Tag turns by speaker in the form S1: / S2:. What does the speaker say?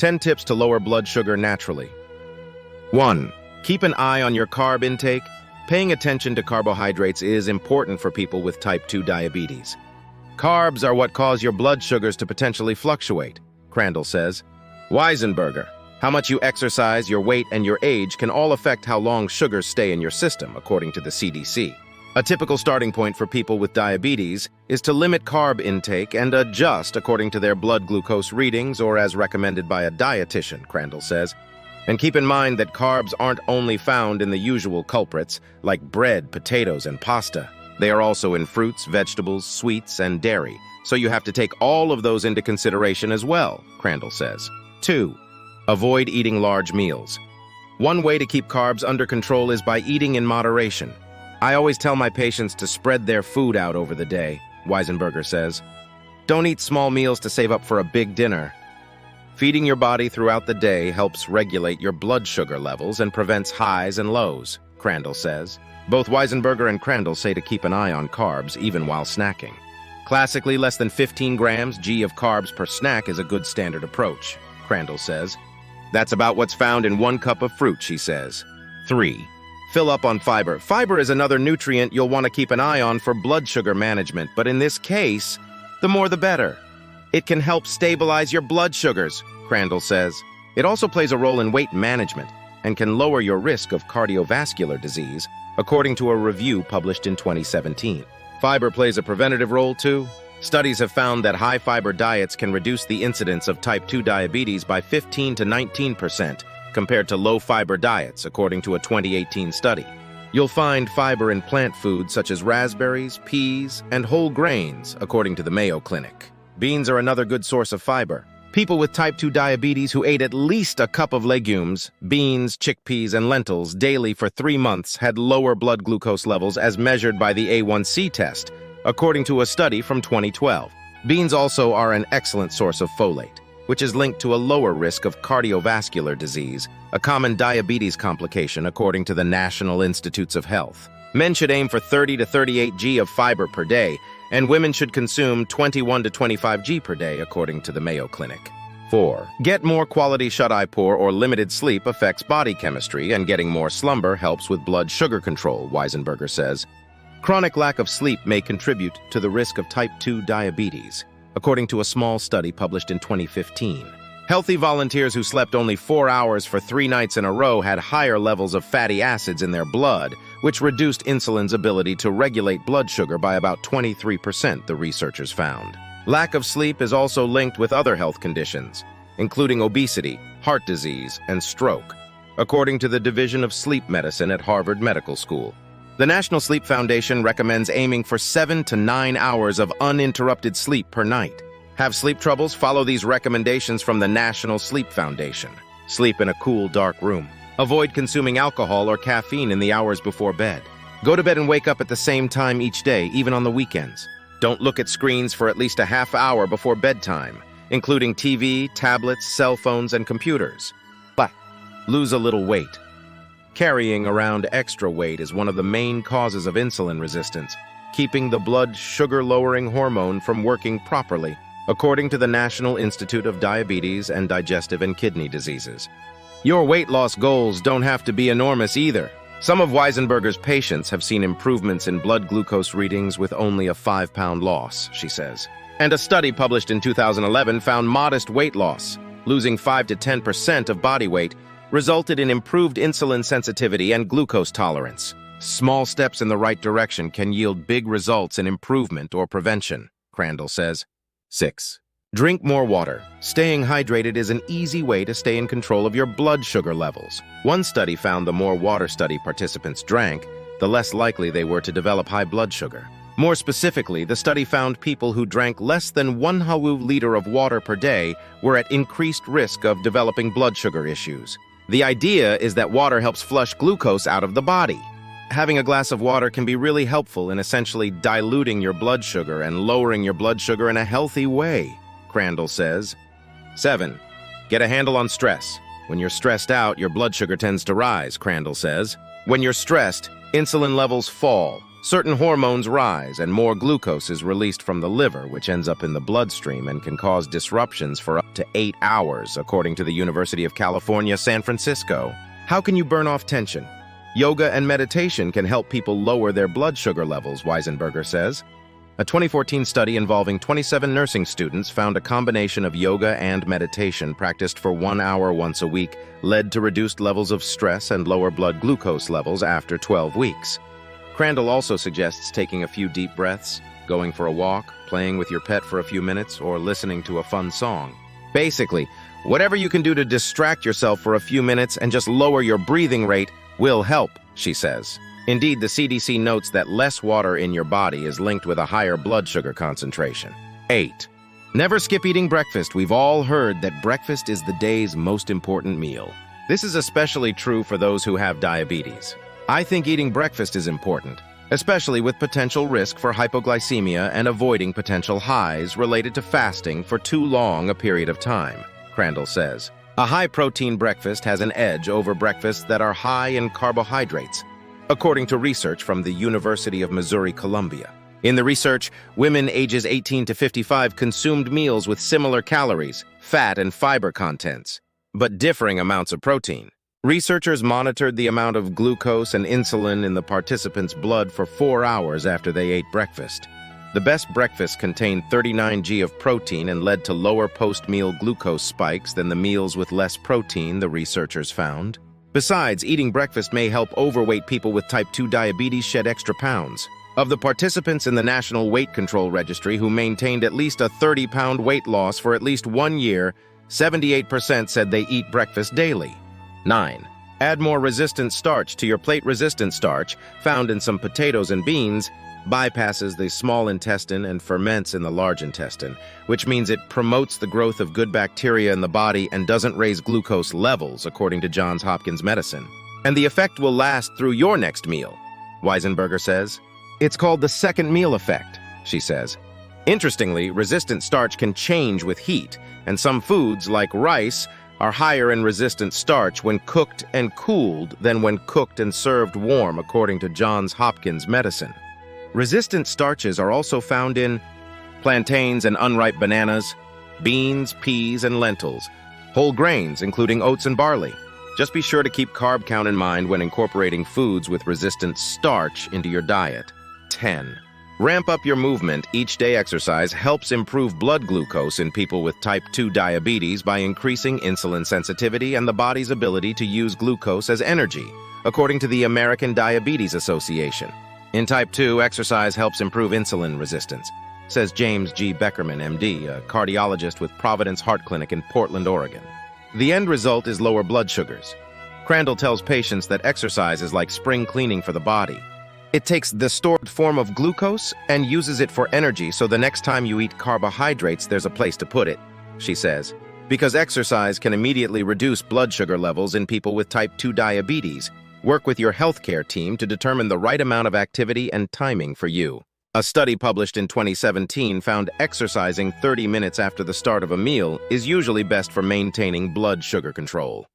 S1: 10 tips to lower blood sugar naturally. 1. Keep an eye on your carb intake. Paying attention to carbohydrates is important for people with type 2 diabetes. Carbs are what cause your blood sugars to potentially fluctuate, Crandall says. Weisenberger, how much you exercise, your weight, and your age can all affect how long sugars stay in your system, according to the CDC. A typical starting point for people with diabetes is to limit carb intake and adjust according to their blood glucose readings or as recommended by a dietitian, Crandall says. And keep in mind that carbs aren't only found in the usual culprits, like bread, potatoes, and pasta. They are also in fruits, vegetables, sweets, and dairy, so you have to take all of those into consideration as well, Crandall says. 2. Avoid eating large meals. One way to keep carbs under control is by eating in moderation. I always tell my patients to spread their food out over the day, Weisenberger says. Don't eat small meals to save up for a big dinner. Feeding your body throughout the day helps regulate your blood sugar levels and prevents highs and lows, Crandall says. Both Weisenberger and Crandall say to keep an eye on carbs even while snacking. Classically, less than 15 grams g of carbs per snack is a good standard approach, Crandall says. That's about what's found in 1 cup of fruit, she says. 3. Fill up on fiber. Fiber is another nutrient you'll want to keep an eye on for blood sugar management, but in this case, the more the better. It can help stabilize your blood sugars, Crandall says. It also plays a role in weight management and can lower your risk of cardiovascular disease, according to a review published in 2017. Fiber plays a preventative role too. Studies have found that high-fiber diets can reduce the incidence of type 2 diabetes by 15 to 19% compared to low-fiber diets, according to a 2018 study. You'll find fiber in plant foods such as raspberries, peas, and whole grains, according to the Mayo Clinic. Beans are another good source of fiber. People with type 2 diabetes who ate at least a cup of legumes, beans, chickpeas, and lentils daily for 3 months had lower blood glucose levels as measured by the A1C test, according to a study from 2012. Beans also are an excellent source of folate, which is linked to a lower risk of cardiovascular disease, a common diabetes complication according to the National Institutes of Health. Men should aim for 30 to 38 g of fiber per day, and women should consume 21 to 25 g per day, according to the Mayo Clinic. 4. Get more quality shut-eye poor or limited sleep affects body chemistry, and getting more slumber helps with blood sugar control, Weisenberger says. Chronic lack of sleep may contribute to the risk of type 2 diabetes, according to a small study published in 2015. Healthy volunteers who slept only 4 hours for 3 nights in a row had higher levels of fatty acids in their blood, which reduced insulin's ability to regulate blood sugar by about 23%, the researchers found. Lack of sleep is also linked with other health conditions, including obesity, heart disease, and stroke, according to the Division of Sleep Medicine at Harvard Medical School. The National Sleep Foundation recommends aiming for 7 to 9 hours of uninterrupted sleep per night. Have sleep troubles? Follow these recommendations from the National Sleep Foundation. Sleep in a cool, dark room. Avoid consuming alcohol or caffeine in the hours before bed. Go to bed and wake up at the same time each day, even on the weekends. Don't look at screens for at least a half hour before bedtime, including TV, tablets, cell phones, and computers. Lose a little weight. Carrying around extra weight is one of the main causes of insulin resistance, keeping the blood sugar-lowering hormone from working properly, according to the National Institute of Diabetes and Digestive and Kidney Diseases. Your weight loss goals don't have to be enormous either. Some of Weisenberger's patients have seen improvements in blood glucose readings with only a 5-pound loss, she says. And a study published in 2011 found modest weight loss, losing 5 to 10% of body weight, resulted in improved insulin sensitivity and glucose tolerance. Small steps in the right direction can yield big results in improvement or prevention, Crandall says. 6. Drink more water. Staying hydrated is an easy way to stay in control of your blood sugar levels. One study found the more water study participants drank, the less likely they were to develop high blood sugar. More specifically, the study found people who drank less than 1 liter of water per day were at increased risk of developing blood sugar issues. The idea is that water helps flush glucose out of the body. Having a glass of water can be really helpful in essentially diluting your blood sugar and lowering your blood sugar in a healthy way, Crandall says. 7. Get a handle on stress. When you're stressed out, your blood sugar tends to rise, Crandall says. When you're stressed, Insulin levels fall, certain hormones rise, and more glucose is released from the liver, which ends up in the bloodstream and can cause disruptions for up to 8 hours, according to the University of California, San Francisco. How can you burn off tension? Yoga and meditation can help people lower their blood sugar levels, Weisenberger says. A 2014 study involving 27 nursing students found a combination of yoga and meditation practiced for 1 hour once a week led to reduced levels of stress and lower blood glucose levels after 12 weeks. Crandall also suggests taking a few deep breaths, going for a walk, playing with your pet for a few minutes, or listening to a fun song. Basically, whatever you can do to distract yourself for a few minutes and just lower your breathing rate will help, she says. Indeed, the CDC notes that less water in your body is linked with a higher blood sugar concentration. 8. Never skip eating breakfast. We've all heard that breakfast is the day's most important meal. This is especially true for those who have diabetes. I think eating breakfast is important, especially with potential risk for hypoglycemia and avoiding potential highs related to fasting for too long a period of time, Crandall says. A high-protein breakfast has an edge over breakfasts that are high in carbohydrates, according to research from the University of Missouri-Columbia. In the research, women ages 18 to 55 consumed meals with similar calories, fat, and fiber contents, but differing amounts of protein. Researchers monitored the amount of glucose and insulin in the participants' blood for 4 hours after they ate breakfast. The best breakfast contained 39 g of protein and led to lower post-meal glucose spikes than the meals with less protein, the researchers found. Besides, eating breakfast may help overweight people with type 2 diabetes shed extra pounds. Of the participants in the National Weight Control Registry who maintained at least a 30-pound weight loss for at least 1 year, 78% said they eat breakfast daily. 9. Add more resistant starch to your plate. Resistant starch, found in some potatoes and beans, bypasses the small intestine and ferments in the large intestine, which means it promotes the growth of good bacteria in the body and doesn't raise glucose levels, according to Johns Hopkins Medicine. And the effect will last through your next meal, Weisenberger says. It's called the second meal effect, she says. Interestingly, resistant starch can change with heat, and some foods, like rice, are higher in resistant starch when cooked and cooled than when cooked and served warm, according to Johns Hopkins Medicine. Resistant starches are also found in plantains and unripe bananas, beans, peas, and lentils, whole grains, including oats and barley. Just be sure to keep carb count in mind when incorporating foods with resistant starch into your diet. 10. Ramp up your movement. Each day exercise helps improve blood glucose in people with type 2 diabetes by increasing insulin sensitivity and the body's ability to use glucose as energy, according to the American Diabetes Association. In type 2, exercise helps improve insulin resistance, says James G. Beckerman, MD, a cardiologist with Providence Heart Clinic in Portland, Oregon. The end result is lower blood sugars. Crandall tells patients that exercise is like spring cleaning for the body. It takes the stored form of glucose and uses it for energy, so the next time you eat carbohydrates, there's a place to put it, she says. Because exercise can immediately reduce blood sugar levels in people with type 2 diabetes, work with your healthcare team to determine the right amount of activity and timing for you. A study published in 2017 found exercising 30 minutes after the start of a meal is usually best for maintaining blood sugar control.